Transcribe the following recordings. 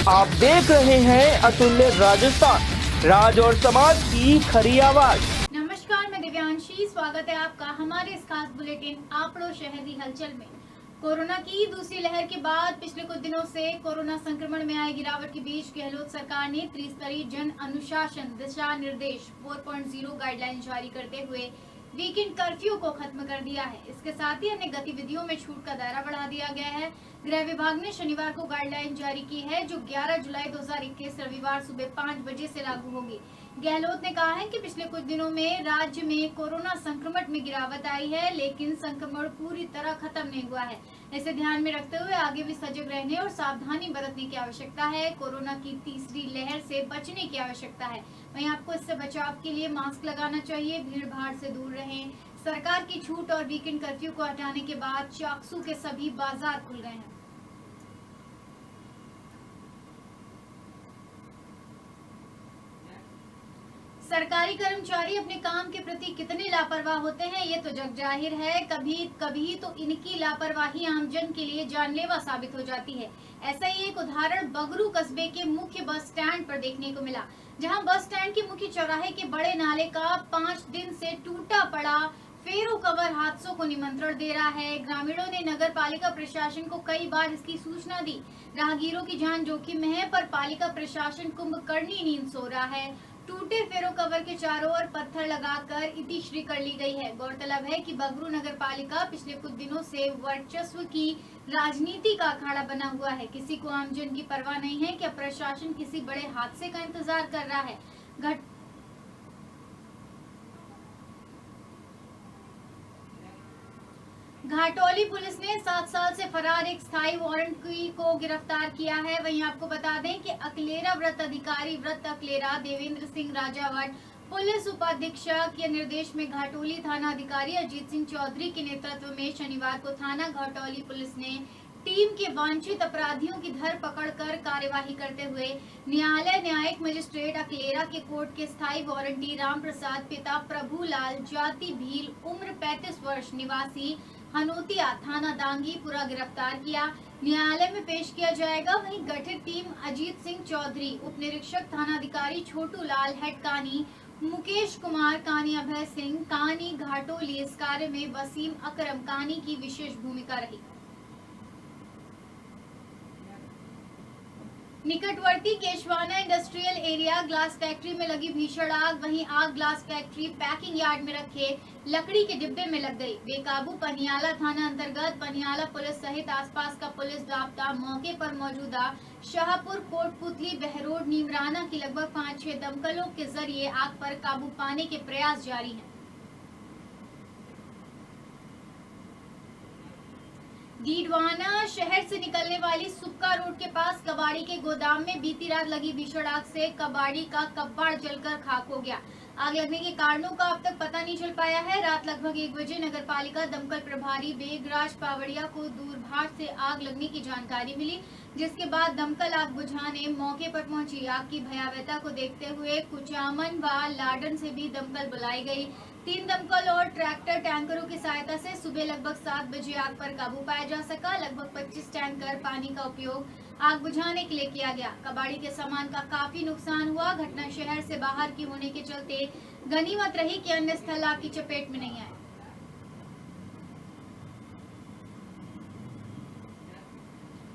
आप देख रहे हैं अतुल्य राजस्थान, राज और समाज की खरी आवाज। नमस्कार, मैं दिव्यांशी, स्वागत है आपका हमारे इस खास बुलेटिन आपड़ो शहरी हलचल में। कोरोना की दूसरी लहर के बाद पिछले कुछ दिनों से कोरोना संक्रमण में आई गिरावट के बीच गहलोत सरकार ने त्रिस्तरीय जन अनुशासन दिशा निर्देश 4.0 गाइडलाइन जारी करते हुए वीकेंड कर्फ्यू को खत्म कर दिया है। इसके साथ ही अन्य गतिविधियों में छूट का दायरा बढ़ा दिया गया है। गृह विभाग ने शनिवार को गाइडलाइन जारी की है, जो 11 जुलाई 2021 रविवार सुबह 5 बजे से लागू होगी। गहलोत ने कहा है कि पिछले कुछ दिनों में राज्य में कोरोना संक्रमण में गिरावट आई है, लेकिन संक्रमण पूरी तरह खत्म नहीं हुआ है। इसे ध्यान में रखते हुए आगे भी सजग रहने और सावधानी बरतने की आवश्यकता है। कोरोना की तीसरी लहर से बचने की आवश्यकता है। वहीं आपको इससे बचाव के लिए मास्क लगाना चाहिए, भीड़ भाड़ से दूर रहें। सरकार की छूट और वीकेंड कर्फ्यू को हटाने के बाद चाकसू के सभी बाजार खुल गए हैं। सरकारी कर्मचारी अपने काम के प्रति कितने लापरवाह होते हैं, ये तो जग जाहिर है। कभी कभी तो इनकी लापरवाही आमजन के लिए जानलेवा साबित हो जाती है। ऐसा ही एक उदाहरण बगरू कस्बे के मुख्य बस स्टैंड पर देखने को मिला, जहां बस स्टैंड के मुख्य चौराहे के बड़े नाले का 5 दिन से टूटा पड़ा फेरो कवर हादसों को निमंत्रण दे रहा है। ग्रामीणों ने नगर पालिका प्रशासन को कई बार इसकी सूचना दी। राहगीरों की जान जोखिम में है, पर पालिका प्रशासन कुंभकर्णी नींद सो रहा है। टूटे फेरो कवर के चारों ओर पत्थर लगाकर इतिश्री कर ली गई है। गौरतलब है कि बगरू नगर पालिका पिछले कुछ दिनों से वर्चस्व की राजनीति का अखाड़ा बना हुआ है। किसी को आमजन की परवाह नहीं है कि प्रशासन किसी बड़े हादसे का इंतजार कर रहा है। घाटोली पुलिस ने 7 साल से फरार एक स्थायी वारंट को गिरफ्तार किया है। वहीं आपको बता दें कि अकलेरा व्रत अधिकारी व्रत अकलेरा देवेंद्र सिंह राजावट पुलिस उपाधीक्षक के निर्देश में घाटोली थाना अधिकारी अजीत सिंह चौधरी के नेतृत्व में शनिवार को थाना घाटोली पुलिस ने टीम के वांछित अपराधियों की धरपकड़ कर कार्यवाही करते हुए न्यायालय न्यायिक मजिस्ट्रेट अकलेरा के कोर्ट के स्थायी वारंटी राम प्रसाद पिता प्रभुलाल जाति भील उम्र 35 वर्ष निवासी हनोतिया थाना दांगीपुरा गिरफ्तार किया। न्यायालय में पेश किया जाएगा। वहीं गठित टीम अजीत सिंह चौधरी, उप निरीक्षक थानाधिकारी छोटू लाल हेड कानी, मुकेश कुमार कानी, अभय सिंह कानी घाटोली, इस कार्य में वसीम अकरम कानी की विशेष भूमिका रही। निकटवर्ती Keshwana industrial area glass factory में लगी भीषण आग। वहीं आग ग्लास फैक्ट्री पैकिंग यार्ड में रखे लकड़ी के डिब्बे में लग गई। बेकाबू पनियाला थाना अंतर्गत पनियाला पुलिस सहित आसपास का पुलिस जाब्ता मौके पर मौजूदा शाहपुर कोटपुतली बहरोड नीमराना की लगभग 5-6 दमकलों के जरिए आग पर काबू पाने के प्रयास जारी हैं। डीडवाना शहर से निकलने वाली सुक्का रोड के पास कबाड़ी के गोदाम में बीती रात लगी भीषण आग से कबाड़ी का कब्बाड़ जलकर खाक हो गया। आग लगने के कारणों का अब तक पता नहीं चल पाया है। रात लगभग 1 बजे नगर पालिका दमकल प्रभारी बेगराज पावड़िया को दूरभाष से आग लगने की जानकारी मिली, जिसके बाद दमकल आग बुझाने मौके पर पहुंची। आग की भयावहता को देखते हुए कुचामन व लाडन से भी दमकल बुलाई गई। 3 दमकल और ट्रैक्टर टैंकरों की सहायता से सुबह लगभग 7 बजे आग पर काबू पाया जा सका। लगभग 25 टैंकर पानी का उपयोग आग बुझाने के लिए किया गया। कबाड़ी के सामान का काफी नुकसान हुआ। घटना शहर से बाहर की होने के चलते गनीमत रही कि अन्य स्थल आग की चपेट में नहीं आए।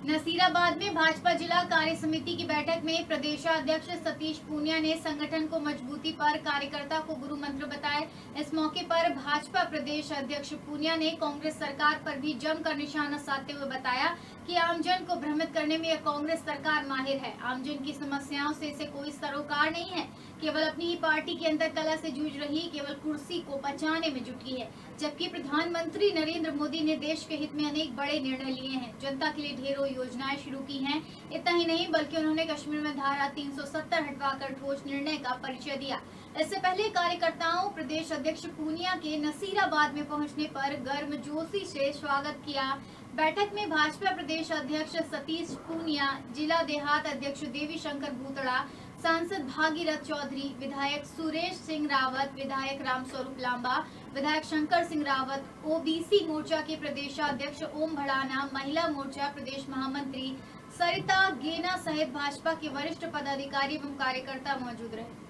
नसीराबाद में भाजपा जिला कार्य समिति की बैठक में प्रदेशाध्यक्ष सतीश पूनिया ने संगठन को मजबूती पर कार्यकर्ता को गुरु मंत्र बताया। इस मौके पर भाजपा प्रदेश अध्यक्ष पूनिया ने कांग्रेस सरकार पर भी जमकर निशाना साधते हुए बताया कि आमजन को भ्रमित करने में यह कांग्रेस सरकार माहिर है। आमजन की समस्याओं से इसे कोई सरोकार नहीं है। केवल अपनी ही पार्टी की अंतर कलह से जूझ रही, केवल कुर्सी को बचाने में जुटी है। जबकि प्रधानमंत्री नरेंद्र मोदी ने देश के हित में अनेक बड़े निर्णय लिए हैं, जनता के लिए ढेरों योजनाएं शुरू की हैं। इतना ही नहीं, बल्कि उन्होंने कश्मीर में धारा 370 हटवाकर ठोस निर्णय का परिचय दिया। इससे पहले कार्यकर्ताओं प्रदेश अध्यक्ष पूनिया के नसीराबाद में पहुंचने पर गर्मजोशी से स्वागत किया। बैठक में भाजपा प्रदेश अध्यक्ष सतीश पूनिया, जिला देहात अध्यक्ष देवी शंकर भूतड़ा, सांसद भागीरथ चौधरी, विधायक सुरेश सिंह रावत, विधायक रामस्वरूप लांबा, विधायक शंकर सिंह रावत, ओबीसी मोर्चा के प्रदेशाध्यक्ष ओम भड़ाना, महिला मोर्चा प्रदेश महामंत्री सरिता गेना सहित भाजपा के वरिष्ठ पदाधिकारी एवं कार्यकर्ता मौजूद रहे।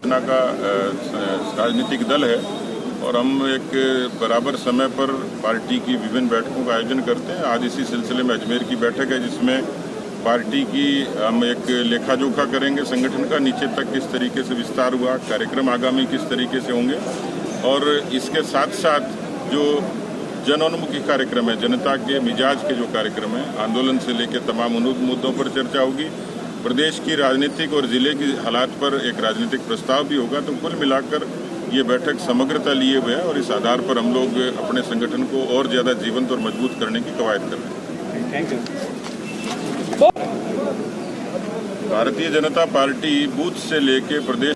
का राजनीतिक दल है और हम एक बराबर समय पर पार्टी की विभिन्न बैठकों का आयोजन करते हैं। आज इसी सिलसिले में अजमेर की बैठक है जिसमें पार्टी की हम एक लेखा जोखा करेंगे संगठन का, नीचे तक किस तरीके से विस्तार हुआ, कार्यक्रम आगामी किस तरीके से होंगे और इसके साथ साथ जो जनोन्मुखी कार्यक्रम है, जनता के मिजाज के जो कार्यक्रम है, आंदोलन से लेकर तमाम मुद्दों पर चर्चा होगी। प्रदेश की राजनीतिक और जिले की हालात पर एक राजनीतिक प्रस्ताव भी होगा। तो कुल मिलाकर ये बैठक समग्रता लिए हुए है और इस आधार पर हम लोग अपने संगठन को और ज्यादा जीवंत और मजबूत करने की कवायद कर रहे हैं। Thank you. Bharatiya Janata party booth से लेके प्रदेश।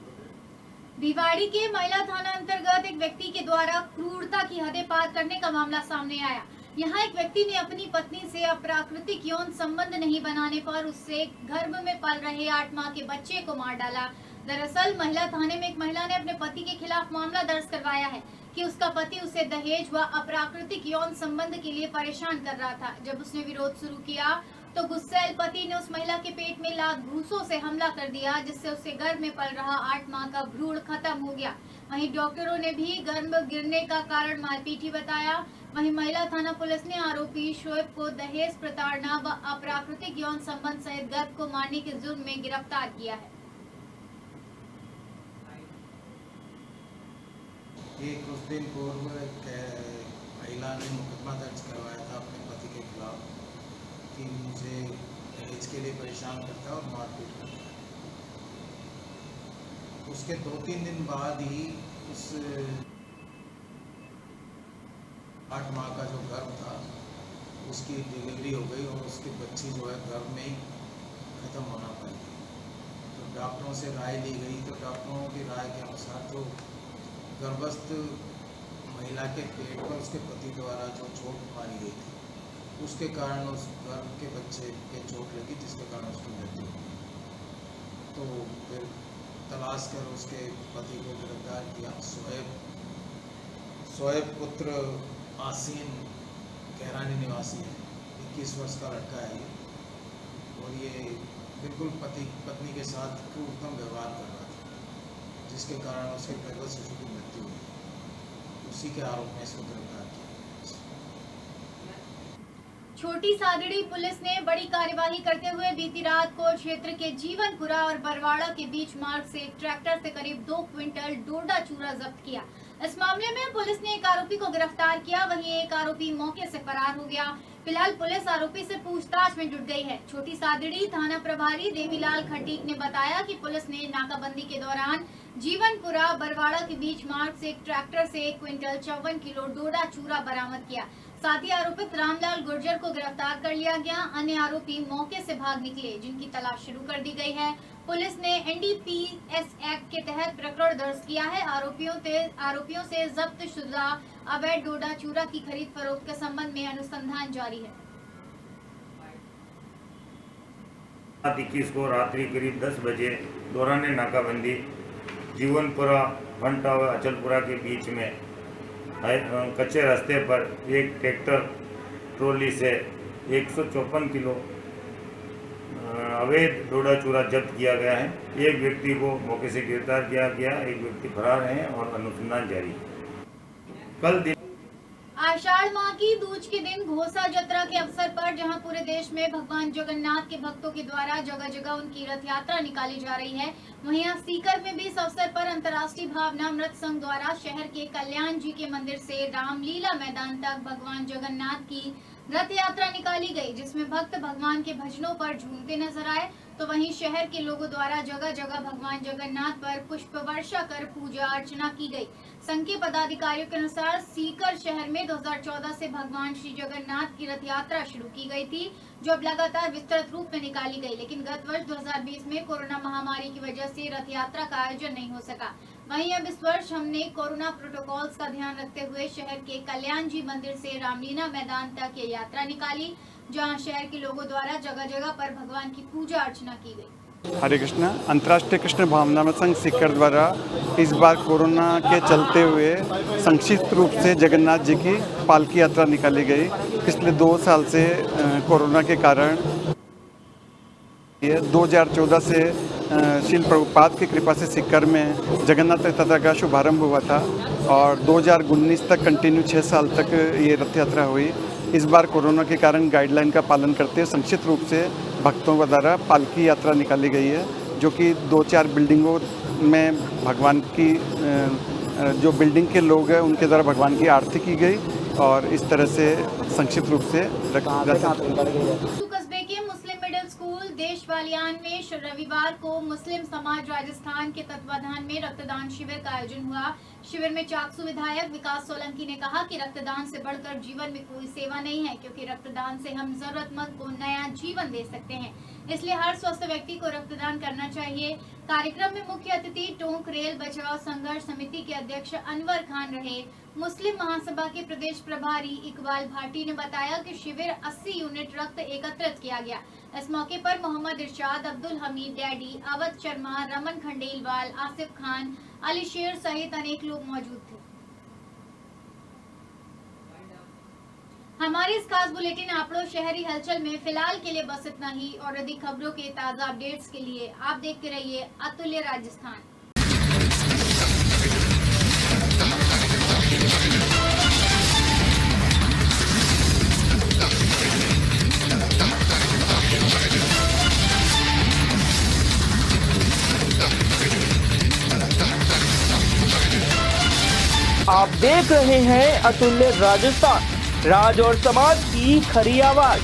भिवाड़ी के महिला थाना अंतर्गत एक व्यक्ति के द्वारा क्रूरता की हदें पार करने का मामला सामने आया। यहाँ एक व्यक्ति ने अपनी पत्नी से अप्राकृतिक यौन संबंध नहीं बनाने पर उससे गर्भ में पल रहे 8 माह के बच्चे को मार डाला। दरअसल महिला थाने में एक महिला ने अपने पति के खिलाफ मामला दर्ज करवाया है कि उसका पति उसे दहेज व अप्राकृतिक यौन संबंध के लिए परेशान कर रहा था। जब उसने विरोध शुरू किया तो गुस्सैल पति ने उस महिला के पेट में लात घूंसों से हमला कर दिया, जिससे उसके गर्भ में पल रहा 8 माह का भ्रूण खत्म हो गया। वहीं डॉक्टरों ने भी गर्भ गिरने का कारण मारपीट ही बताया। वहीं महिला थाना पुलिस ने आरोपी शोएब को दहेज प्रताड़ना व अप्राकृतिक यौन संबंध सहित गर्भ को मारने के जुर्म में गिरफ्तार किया है। ये कुछ दिन पूर्व महिला ने मुकदमा दर्ज करवाया था अपने पति के खिलाफ कि मुझे दहेज के लिए परेशान करता है और मारपीट करता है। उसके 2-3 दिन बाद ही उस 8 माह का जो गर्भ था उसकी डिलीवरी हो गई और उसकी बच्ची जो है गर्भ में ही ख़त्म होना पाई। तो डॉक्टरों से राय ली गई तो डॉक्टरों की राय के अनुसार जो गर्भस्थ महिला के पेट पर उसके पति द्वारा जो चोट मारी गई थी उसके कारण उस गर्भ के बच्चे के चोट लगी, जिसके कारण उसकी मृत्यु हो गई। तो फिर तलाश कर उसके पति को गिरफ्तार किया। शोएब पुत्र आसीन कहरानी निवासी है, 21 वर्ष का लड़का है ये, और ये बिल्कुल पत्नी के साथ क्रूरतम व्यवहार कर रहा था, जिसके कारण उसके गर्भ शिशु की मृत्यु हुई। उसी के आरोप में इसको गिरफ्तार किया। छोटी सादड़ी पुलिस ने बड़ी कार्यवाही करते हुए बीती रात को क्षेत्र के जीवनपुरा और बरवाड़ा के बीच मार्ग से एक ट्रैक्टर से करीब 2 क्विंटल डोडा चूरा जब्त किया। इस मामले में पुलिस ने एक आरोपी को गिरफ्तार किया, वहीं एक आरोपी मौके से फरार हो गया। फिलहाल पुलिस आरोपी से पूछताछ में जुट गई है। छोटी सादड़ी थाना प्रभारी देवीलाल खटीक ने बताया कि पुलिस ने नाकाबंदी के दौरान जीवनपुरा बरवाड़ा के बीच मार्ग से एक ट्रैक्टर से 1 क्विंटल 54 किलो डोडा चूरा बरामद किया। साथ ही आरोपित रामलाल गुर्जर को गिरफ्तार कर लिया गया। अन्य आरोपी मौके से भाग निकले, जिनकी तलाश शुरू कर दी गई है। पुलिस ने NDPS एक्ट के तहत प्रकरण दर्ज किया है। आरोपियों से जब्त शुदा अवैध डोडा चूरा की खरीद फरोख्त के संबंध में अनुसंधान जारी है। 21 को रात्रि करीब 10 बजे दौरान नाकाबंदी जीवनपुरा भंटा और अचलपुरा के बीच में कच्चे रास्ते पर एक ट्रैक्टर ट्रॉली से 154 किलो अवैध डोडा चूरा जब्त किया गया है। एक व्यक्ति को मौके से गिरफ्तार किया गया, एक व्यक्ति फरार है और अनुसंधान जारी है। कल आषाढ़ माह की दूज के दिन घोसा जत्रा के अवसर पर जहां पूरे देश में भगवान जगन्नाथ के भक्तों के द्वारा जगह जगह उनकी रथ यात्रा निकाली जा रही है, वहीं यहाँ सीकर में भी इस अवसर पर अंतर्राष्ट्रीय भावना अमृत संघ द्वारा शहर के कल्याण जी के मंदिर से रामलीला मैदान तक भगवान जगन्नाथ की रथ यात्रा निकाली गई, जिसमें भक्त भगवान के भजनों पर झूमते नजर आए। तो वहीं शहर के लोगों द्वारा जगह जगह भगवान जगन्नाथ पर पुष्प वर्षा कर पूजा अर्चना की गई। संघ के पदाधिकारियों के अनुसार सीकर शहर में 2014 से भगवान श्री जगन्नाथ की रथ यात्रा शुरू की गई थी, जो अब लगातार विस्तृत रूप में निकाली गई, लेकिन गत वर्ष 2020 में कोरोना महामारी की वजह से रथ यात्रा का आयोजन नहीं हो सका। वहीं अब इस वर्ष हमने कोरोना प्रोटोकॉल्स का ध्यान रखते हुए शहर के कल्याण जी मंदिर से रामलीला मैदान तक ये यात्रा निकाली, जहां शहर के लोगों द्वारा जगह जगह पर भगवान की पूजा अर्चना की गई। हरे कृष्णा। अंतर्राष्ट्रीय कृष्ण भावनामृत संघ सीकर द्वारा इस बार कोरोना के चलते हुए संक्षिप्त रूप से जगन्नाथ जी की पालकी यात्रा निकाली गई। पिछले 2 साल से कोरोना के कारण ये 2014 से श्रील प्रभुपाद की कृपा से सीकर में जगन्नाथ रथ यात्रा का शुभारंभ हुआ था और 2019 तक कंटिन्यू 6 साल तक ये रथ यात्रा हुई। इस बार कोरोना के कारण गाइडलाइन का पालन करते हुए संक्षिप्त रूप से भक्तों द्वारा पालकी यात्रा निकाली गई है, जो कि 2-4 बिल्डिंगों में भगवान की जो बिल्डिंग के लोग हैं उनके द्वारा भगवान की आरती की गई और इस तरह से संक्षिप्त रूप से कस्बे के मुस्लिम मिडिल स्कूल देशवालियान में रविवार को मुस्लिम समाज राजस्थान के तत्वाधान में रक्तदान शिविर का आयोजन हुआ। शिविर में चाकसू विधायक विकास सोलंकी ने कहा कि रक्तदान से बढ़कर जीवन में कोई सेवा नहीं है, क्योंकि रक्तदान से हम जरूरतमंद को नया जीवन दे सकते हैं। इसलिए हर स्वस्थ व्यक्ति को रक्तदान करना चाहिए। कार्यक्रम में मुख्य अतिथि टोंक रेल बचाव संघर्ष समिति के अध्यक्ष अनवर खान रहे। मुस्लिम महासभा के प्रदेश प्रभारी इकबाल भाटी ने बताया कि शिविर 80 यूनिट रक्त एकत्रित किया गया। इस मौके पर मोहम्मद इरशाद, अब्दुल हमीद डैडी, अवध शर्मा, रमन खंडेलवाल, आसिफ खान, अली शेर सहित अनेक लोग मौजूद थे। हमारे इस खास बुलेटिन आपड़ो शहरी हलचल में फिलहाल के लिए बस इतना ही और अधिक खबरों के ताजा अपडेट्स के लिए आप देखते रहिए अतुल्य राजस्थान। आप देख रहे हैं अतुल्य राजस्थान, राज और समाज की खरी आवाज।